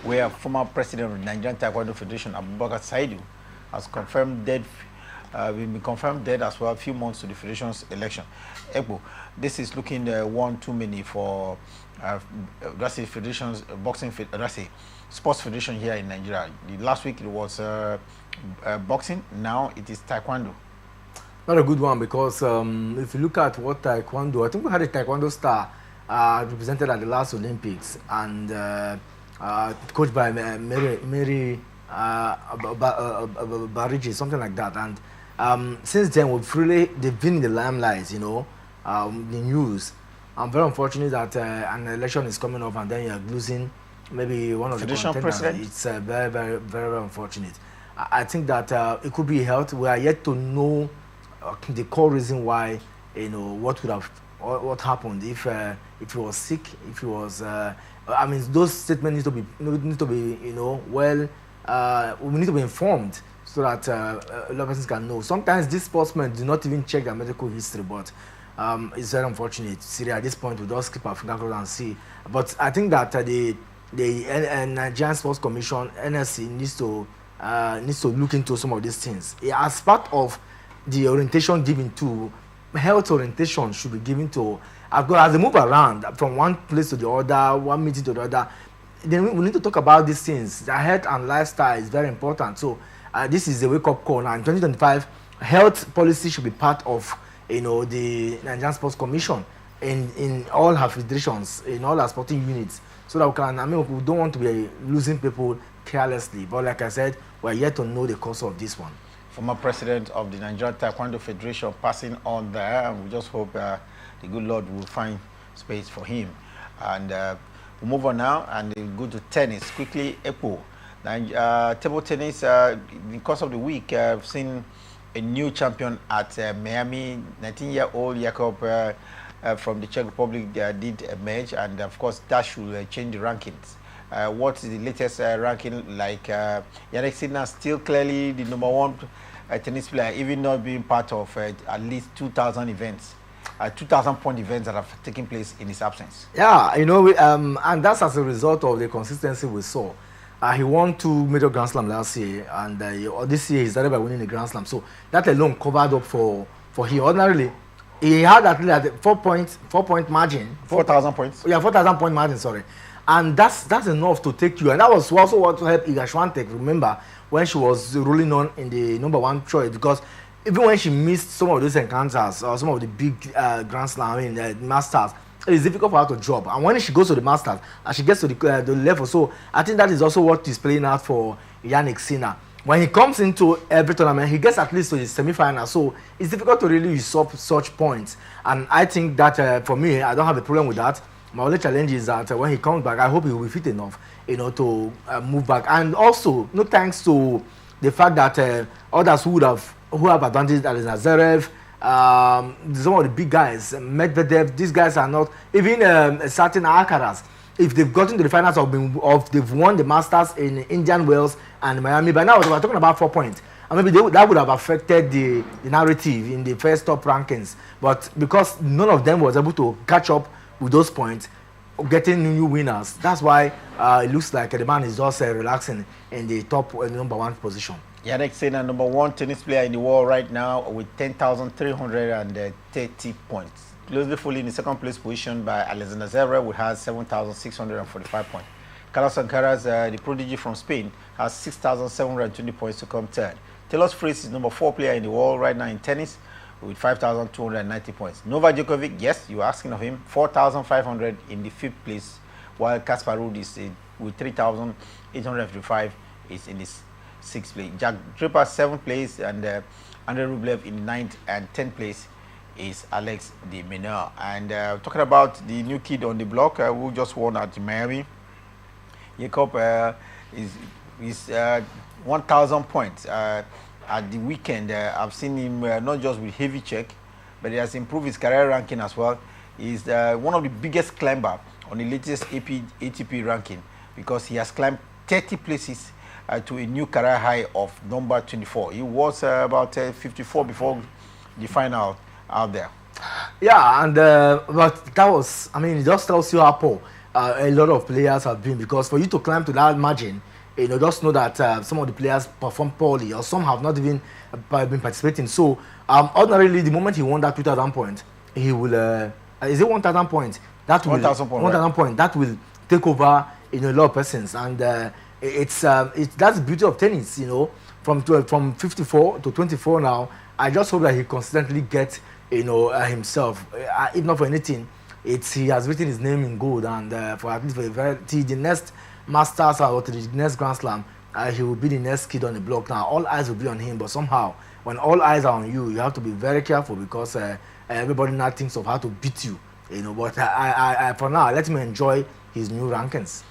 where former president of the Nigerian Taekwondo Federation, Abubakar Saidu, has confirmed dead. Been confirmed dead as well a few months to the federation's election. Ebo, this is looking one too many for that's a federation's boxing. That's a sports federation here in Nigeria. The last week it was boxing. Now it is taekwondo. Not a good one because if you look at what taekwondo, I think we had a taekwondo star represented at the last Olympics and coached by Mary Barigi, something like that. And since then, they've been in the limelight, you know, the news. I'm very unfortunate that an election is coming up and then you're losing maybe one of the contenders. President? It's very unfortunate. I think that it could be health. We are yet to know the core reason why, you know, what happened if he was sick, if he was. I mean, those statements need to be you know, well. We need to be informed so that a lot of persons can know. Sometimes these sportsmen do not even check their medical history, but it's very unfortunate. Syria at this point we just keep our finger crossed and see. But I think that the Nigerian Sports Commission (NSC) needs to look into some of these things. As part of the orientation given to health orientation should be given to as they move around from one place to the other, one meeting to the other. Then we need to talk about these things. The health and lifestyle is very important. So this is a wake-up call. Now in 2025, health policy should be part of, you know, the Nigerian Sports Commission in all her federations, in all her sporting units, so that we can. I mean, we don't want to be losing people carelessly. But like I said, we're yet to know the cause of this one. Former president of the Nigerian Taekwondo Federation passing on there, and we just hope the good Lord will find space for him. And we'll move on now and we'll go to tennis quickly. Epo, table tennis. In the course of the week, I've seen a new champion at Miami. 19-year-old Jakob from the Czech Republic did emerge, and of course that should change the rankings. What is the latest ranking like? Jannik Sinner still clearly the number one tennis player, even not being part of at least 2,000 events. 2,000-point events that have taken place in his absence. Yeah, you know, and that's as a result of the consistency we saw. He won 2 major Grand Slam last year, and this year he started by winning the Grand Slam. So that alone covered up for him. Ordinarily, he had at least a 4-point margin. 4,000 points. Yeah, 4,000-point margin. Sorry, and that's enough to take you. And that was also what to help Iga Swiatek. Remember when she was rolling on in the #1 choice, because even when she missed some of those encounters or some of the big Grand Slam, Masters, it's difficult for her to drop. And when she goes to the Masters, and she gets to the level, so I think that is also what is playing out for Jannik Sinner. When he comes into every tournament, he gets at least to the semi-final. So it's difficult to really usurp such points. And I think that for me, I don't have a problem with that. My only challenge is that when he comes back, I hope he will be fit enough, you know, to move back. And also, no thanks to the fact that others who have advantage, that is Zverev, some of the big guys, Medvedev, these guys are not, even a certain Alcaraz, if they've gotten to the finals they've won the Masters in Indian Wells and Miami, by now we're talking about 4 points. And maybe that would have affected the narrative in the first top rankings. But because none of them was able to catch up with those points, getting new winners, that's why it looks like the man is just relaxing in the top #1 position. Jannik Sinner, #1 tennis player in the world right now with 10,330 points. Closely following in the second place position by Alexander Zverev, who has 7,645 points. Carlos Alcaraz, the prodigy from Spain, has 6,720 points to come third. Taylor Fritz is #4 player in the world right now in tennis with 5,290 points. Novak Djokovic, yes, you are asking of him, 4,500 in the 5th place, while Kasper Ruud is with 3,855 is in this 6th place. Jack Draper 7th place, and Andrei Rublev in the 9th and 10th place is Alex de Minaur. And talking about the new kid on the block who just won at Miami, Jakob is 1,000 points at the weekend. I've seen him not just with heavy check, but he has improved his career ranking as well. He's one of the biggest climber on the latest ATP ranking, because he has climbed 30 places to a new career high of number 24. He was about 54 before the final out there. Yeah, and but that was, I mean, it just tells you how poor a lot of players have been, because for you to climb to that margin, just know that some of the players perform poorly, or some have not even been participating. So ordinarily, the moment he won that 2,000 points, he will. Is it 1,000 points? That will 1,000 points. 1,000 points. That will take over a lot of persons, and that's the beauty of tennis. From 54 to 24 now. I just hope that he consistently gets himself. If not for anything, he has written his name in gold, and for at least the next Masters or to the next Grand Slam, he will be the next kid on the block. Now all eyes will be on him, but somehow when all eyes are on you, you have to be very careful, because everybody now thinks of how to beat you. But I for now, let him enjoy his new rankings.